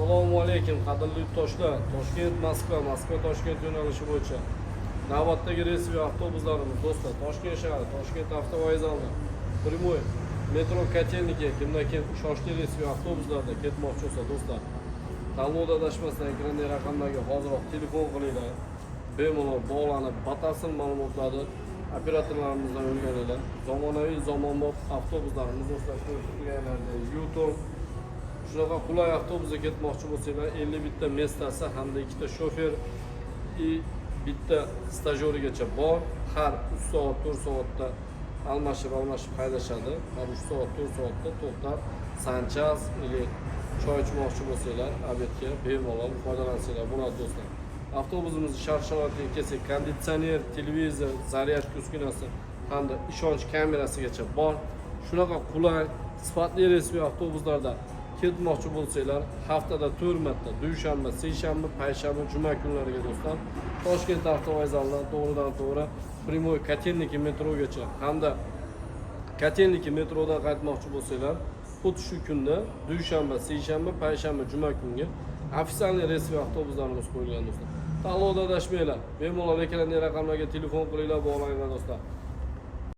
Assalomu alaykum qadrli yurtdoshlar. Toshkent Moskva, Moskva Toshkent yo'nalishi bo'yicha navbatdagi reysiy avtobuslarimiz do'stlar Toshkent shahri, Toshkent avtovokzali, Primoy, metro Kotelniki kimdan kim shoshli reysiy avtobuslarda ketmoqchi bo'lsa do'stlar, tanlovda adashmasdan ekrandagi raqamlarga hoziroq telefon qilinglar. Bemalol bog'lanib, batafsil ma'lumotlarni operatorlarimizdan o'rganinglar. Zamonaviy zamonbop avtobuslarimiz do'stlar ko'rsatilganlarda YouTube shunaqa qulay avtobusga ketmoqchi bo'lsanglar 50 bitta mestasi hamda 2 ta shofer и bitta stajyorigacha bor. Har 3 soat 4 soatda almashib haydashadi. Har 3 soat 4 soatda to'xtab sanchas или choy ichmoqchi bo'lsanglar obedga bemalol foydalansanglar bo'ladi do'stlar. Avtobusimiz shart-sharoitiga kelsak, konditsioner, televizor, zaryadka uskunasi hamda ishonch kamerasigacha bor. Shunaqa qulay, sifatli reysiy avtobuslarda ketmoqchi bo'lsanglar, haftada 4 marta dushanba, seshanba, payshanba, juma kunlariga do'stlar Toshkent avtovokzalidan to'g'ridan-to'g'ri Primoy Kotelniki metrogacha hamda Kotelniki metrodan qaytmoqchi bo'lsanglar, xuddi shu kunda dushanba, seshanba, payshanba, juma kunga ofitsialniy reysiy avtobuslarimiz qo'yilgan do'stlar. Tanlovda adashmanglar. Bemalol ekrandagi raqamlarga telefon qilinglar, bog'langlar do'stlar.